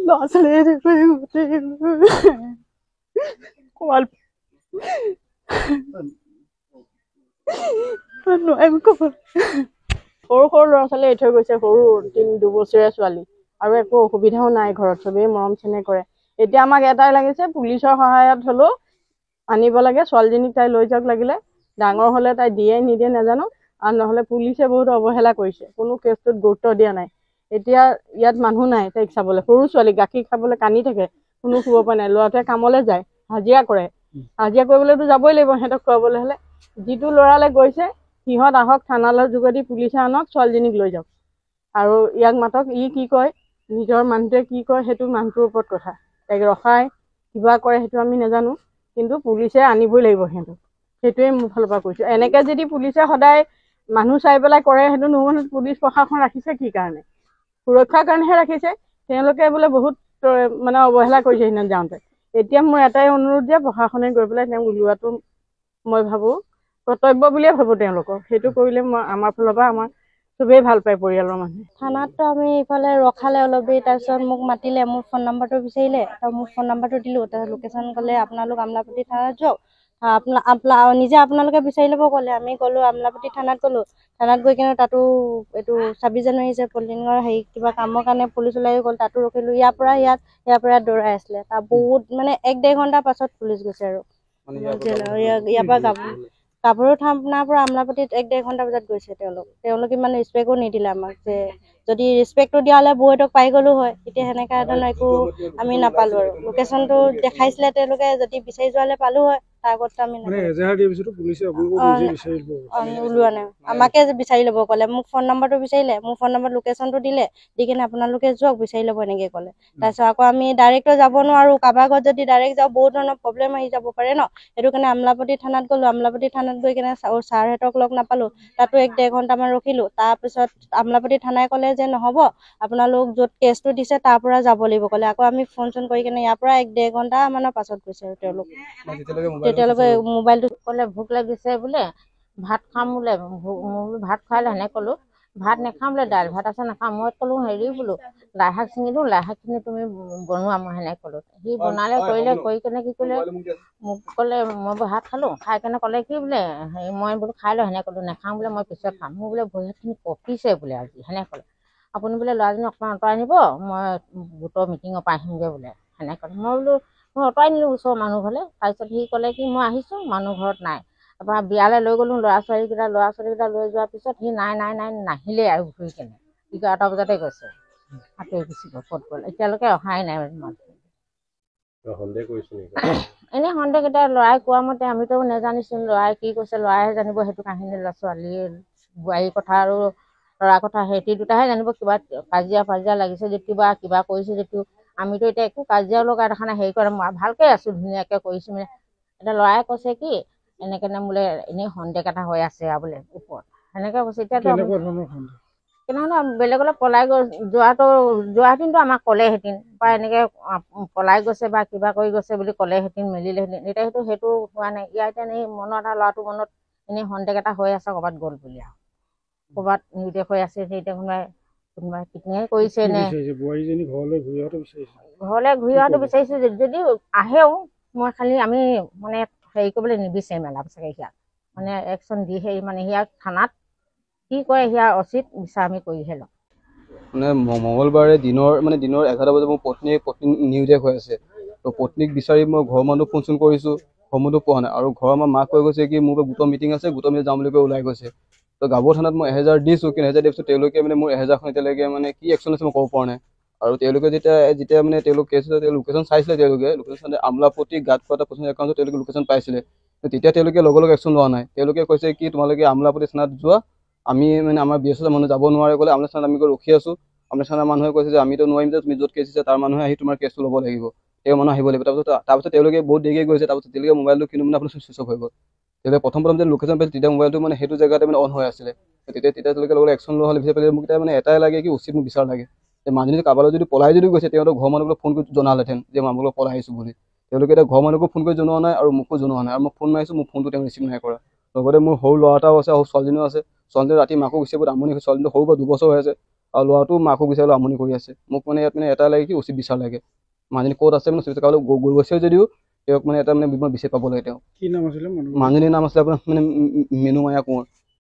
ল'ৰা ছোৱালী ক'ৰবাত নোৱাৰিম ক'ব। সৰু সৰু ল'ৰা ছোৱালী এৰি থৈ গৈছে, সৰু 2 বছৰীয়া ছোৱালী, আৰু একো অসুবিধাও নাই ঘৰত, চবেই মৰম চেনেহ কৰে। এতিয়া আমাক এটাই লাগিছে, পুলিচৰ সহায়ত হ'লেও আনিব লাগে ছোৱালীজনীক, তাই লৈ যাওক লাগিলে, ডাঙৰ হ'লে তাই দিয়ে নিদিয়ে নাজানো, আৰু নহ'লে পুলিচে বহুত অৱহেলা কৰিছে, কোনো কেছটোত গুৰুত্ব দিয়া নাই। এতিয়া ইয়াত মানুহ নাই তাইক চাবলৈ, সৰু ছোৱালী গাখীৰ খাবলৈ কান্দি থাকে, কোনো শুব পৰা নাই। ল'ৰাটোৱে কামলৈ যায়, হাজিৰা কৰে, হাজিৰা কৰিবলৈতো যাবই লাগিব সিহঁতক খুৱাবলৈ হ'লে। যিটো ল'ৰালৈ গৈছে সিহঁত আহক, থানালৈ যোগেদি পুলিচে আনক, ছোৱালীজনীক লৈ যাওক, আৰু ইয়াক মাতক। ই কি কয়, নিজৰ মানুহটোৱে কি কয়, সেইটো মানুহটোৰ ওপৰত কথা। তাইক ৰখাই কিবা কৰে সেইটো আমি নাজানো, কিন্তু পুলিচে আনিবই লাগিব সিহঁতক, সেইটোৱে মোৰ ফালৰ পৰা কৈছোঁ। এনেকৈ যদি পুলিচে সদায় মানুহ চাই পেলাই কৰে, সেইটো নহ'ব। পুলিচ প্ৰশাসন ৰাখিছে কি কাৰণে? সুৰক্ষাৰ কাৰণেহে ৰাখিছে। তেওঁলোকে বোলে বহুত মানে অৱহেলা কৰিছে সিহঁত যাওঁতে। এতিয়া মোৰ এটাই অনুৰোধ যে প্ৰশাসনে গৈ পেলাই তেওঁক উলিওৱাটো মই ভাবোঁ কৰ্তব্য বুলিয়ে ভাবোঁ তেওঁলোকক। সেইটো কৰিলে আমাৰ ফালৰ পৰা আমাৰ চবেই ভাল পায়, পৰিয়ালৰ মানুহে। থানাততো আমি ইফালে ৰখালে অলপ দেৰি, তাৰপিছত মোক মাতিলে, মোৰ ফোন নাম্বাৰটো বিচাৰিলে, মোৰ ফোন নাম্বাৰটো দিলোঁ, তাৰপিছত লোকেশ্যন ক'লে আপোনালোক আমলাপট্টি থানাত যাওক, নিজে আপোনালোকে বিচাৰি ল'ব ক'লে। আমি গ'লোঁ আমলাপট্টি থানাত গ'লোঁ, থানাত গৈ কিনে তাতো এইটো 26 জানুৱাৰী যে পলিটিঙৰ হেৰি কিবা কামৰ কাৰণে পুলিচ ওলাই গ'ল, তাতো ৰখিলোঁ। ইয়াৰ পৰা ইয়াত দৌৰাই আছিলে, তাৰ বহুত মানে 1-1.5 ঘণ্টাৰ পাছত পুলিচ গৈছে। আৰু ইয়াৰ পৰা গাভৰু থানাৰ পৰা আমলাপট্টিত 1-1.5 ঘণ্টা বজাত গৈছে তেওঁলোক ইমান ৰেচপেক্টো নিদিলে আমাক। যে যদি ৰেচপেক্টটো দিয়া হ'লে বৌহঁতক পাই গ'লো হয়, এতিয়া সেনেকুৱা ধৰণৰ একো আমি নাপালোঁ। আৰু লোকেশ্যনটো দেখাইছিলে তেওঁলোকে, যদি বিচাৰি যোৱালে পালোঁ হয়, তাৰ আগততো আমি ওলোৱা নাই, আমাকে বিচাৰি ল'ব ক'লে। মোক ফোন নাম্বাৰটো বিচাৰিলে, মোৰ ফোন নাম্বাৰ লোকেশ্যনটো দিলে, দি কিনে আপোনালোকে যাওক বিচাৰি ল'ব এনেকৈ ক'লে। তাৰপিছত আকৌ আমি ডাইৰেক্টটো যাব নোৱাৰোঁ, কাৰোবাৰ ঘৰত যদি ডাইৰেক্ট যাওঁ বহুত ধৰণৰ প্ৰব্লেম আহি যাব পাৰে ন। সেইটো কাৰণে আমলাপট্টি থানাত গ'লোঁ, আমলাপট্টি থানাত গৈ কিনে ছাৰহঁতক লগ নাপালোঁ, তাতো 1-1.5 ঘণ্টামান ৰখিলোঁ। তাৰপিছত আমলাপট্টি থানাই ক'লে যে নহ'ব, আপোনালোক য'ত কেছটো দিছে তাৰ পৰা যাব লাগিব ক'লে। আকৌ আমি ফোন চোন কৰি কিনে ইয়াৰ পৰা 1-1.5 ঘণ্টামানৰ পাছত গৈছে। আৰু তেতিয়ালৈকে মোবাইলটো ক'লে ভোক লাগিছে বোলে, ভাত খাম বোলে, মই ভাত খুৱালে সেনেকৈ ক'লোঁ। ভাত নাখাম বোলে, দাইল ভাত আছে নাখাম। মই ক'লোঁ হেৰি বোলো লাই শাক ছিঙি দিওঁ, লাই শাকখিনি তুমি বনোৱা, মই সেনেকৈ ক'লোঁ। সি বনালে কৰিলে, কৰি কেনে কি কৰিলে, মোক ক'লে মই ভাত খালোঁ, খাই কেনে ক'লে কি বোলে হেৰি মই বোলো খাই লওঁ, সেনেকৈ ক'লোঁ। নাখাম বোলে, মই পিছত খাম। মোৰ বোলে ভৰি হাতখিনি কঁপিছে বোলে আজি, সেনেকৈ ক'লে। আপুনি বোলে ল'ৰাজনী অকণমান আঁতৰাই নিব, মই গোটৰ মিটিঙৰ পৰা আহিমগৈ বোলে, সেনেকৈ ক'লে। মই বোলো মই আঁতৰাই নিলোঁ ওচৰৰ মানুহ ঘৰলৈ। তাৰপিছত সি ক'লে কি মই আহিছোঁ, মানুহ ঘৰত নাই। তাৰপৰা বিয়ালৈ লৈ গ'লোঁ ল'ৰা ছোৱালীকেইটা লৈ যোৱাৰ পিছত সি নাহিলেই আৰু ঘূৰি কেনে 11টা বজাতে গৈছে, সাঁতুৰি গুচি গ'ল। ক'ত গ'ল এতিয়ালৈকে অহাই নাই। এনেই সন্দেহ এতিয়া ল'ৰাই কোৱা মতে আমিতো নেজানিছোঁ, ল'ৰাই কি কৈছে ল'ৰাইহে জানিব সেইটো কাহিনী। ছোৱালীৰ বোৱাৰীৰ কথা আৰু ল'ৰাৰ কথা সিহঁতি দুটাহে জানিব। কিবা কাজিয়া লাগিছে যদিও বা কিবা কৰিছে যদিও আমিতো এতিয়া একো কাজিয়াও লগা দেখা নাই, হেৰি কৰা ভালকৈ আছোঁ, ধুনীয়াকৈ কৰিছোঁ। মানে এতিয়া ল'ৰাই কৈছে কি এনেকৈ বোলে এনেই সন্দেহ এটা হৈ আছে আৰু বোলে ওপৰত সেনেকৈ কৈছে। এতিয়াতো কেনেকুৱা বেলেগলৈ পলাই গৈ যোৱাহেঁতেনতো আমাক ক'লেহেঁতেন, বা এনেকৈ পলাই গৈছে বা কিবা কৰি গৈছে বুলি ক'লেহেঁতেন, মেলিলেহেঁতেন। এতিয়া সেইটো হোৱা নাই। ইয়াৰ এতিয়া এনেই মনত আৰু ল'ৰাটোৰ মনত এনেই সন্দেহ এটা হৈ আছে, ক'ৰবাত গ'ল বুলি। আৰু ক'ৰবাত নিৰুদ্দেশ হৈ আছে, এতিয়া কোনোবাই পিকনিক কৰিছে নে ঘৰলৈ ঘূৰি অহাটো বিচাৰিছোঁ। যদি আহেও মই খালি আমি মানে হেৰি কৰিবলৈ নিবিচাৰিম চাগে। সিয়াক মানে একশ্যন দি মানে সিয়াক থানাত কি কৰে সিয়াৰ উচিত বিচাৰ আমি কৰিহে ল'ম। মানে মঙলবাৰে দিনৰ 11টা বজাত মোৰ পত্নী নিৰুদ্দেশ হৈ আছে। তো পত্নীক বিচাৰি মই ঘৰৰ মানুহ ফোন চোন কৰিছোঁ, ঘৰৰ মানুহ পোৱা নাই। আৰু ঘৰৰ আমাৰ মাক কৈ গৈছে কি মোৰ গোটৰ মিটিং আছে, গোটৰ মিটিং যাম বুলি কৈ ওলাই গৈছে। তো গাভৰু থানাত মই 1000 দিছোঁ, কিন্তু 1000 দিয়াৰ পিছত তেওঁলোকে মানে মোৰ 1000খন এতিয়ালৈকে মানে কি একশ্যন আছে মই ক'ব পৰা নাই। আৰু তেওঁলোকে যেতিয়া মানে তেওঁলোক লোকেশ্যন চাইছিলে, লোকেশ্যন আমলাপট্টি গাঁতখোৱা পচন্দ একাউণ্টত তেওঁলোকে লোকেশ্যন পাইছিলে। তেতিয়া তেওঁলোকে লগে একশ্যন লোৱা নাই। তেওঁলোকে কৈছে কি তোমালোকে আমলাপট্টি থানাত যোৱা, আমি মানে আমাৰ BSF মানুহ যাব নোৱাৰে ক'লে। আমলা থানাত আমি ৰখি আছোঁ। আমলা থানাৰ মানুহে কৈছে যে আমিতো নোৱাৰিম, যে তুমি য'ত কেছ দিছা তাৰ মানুহে আহি তোমাৰ কেছটো ল'ব লাগিব, তেওঁ মানুহ আহিব লাগিব। তাৰপিছত তেওঁলোকে বহুত দেৰিকৈ গৈছে। তাৰপিছত তেওঁলোকে মোবাইলটো কিন্তু মানে আপোনাৰ ছুইচ অফ হৈ গ'ল। তেওঁলোকে প্ৰথম যে লোকেশ্যন পাইছিল তেতিয়া মোবাইলটো মানে সেইটো জেগাতে মানে অন হৈ আছিলে। তেতিয়া তেওঁলোকে লগতে একশ্যন লোৱা হ'লে বিচাৰি পালে। মোক এতিয়া মানে এটাই লাগে কি উচিত মোক বিচাৰ লাগে যে মানুহজনী কাৰোবালৈ যদি পলাই গৈছে, তেওঁলোকৰ ঘৰৰ মানুহবোৰক ফোন কৰি জনালেহেঁতেন যে মই আপোনালোকক পলাই আহিছোঁ বুলি। তেওঁলোকে এতিয়া ঘৰৰ মানুহকো ফোন কৰি জনোৱা নাই আৰু মোকো জনোৱা নাই। আৰু মই ফোন মাৰিছোঁ, মোৰ ফোনটো তেওঁ ৰিচিভ নাই কৰা। লগতে মোৰ সৰু ল'ৰা এটাও আছে, সৰু ছোৱালীজনীও আছে। ছোৱালীজনী ৰাতি মাকো গুচি বহুত আমনি হৈছে। ছোৱালীজনী সৰু বা 2 বছৰ হৈ আছে। আৰু ল'ৰাটো মাকক বিচাৰিবলৈ আমনি কৰি আছে। মোক মানে ইয়াত মানে এটা লাগে কি উচিত বিচাৰ লাগে। মানুহজনী ক'ত আছে মানে উচিত বিচাৰ গৈ গৈছে যদিও তেওঁক মানে এটা মানে মই বিচাৰি পাব লাগে। তেওঁ কি নাম আছিলে মানুহজনীৰ নাম আছিলে আপোনাৰ মানে মেনু মায়া কোঁৱৰ।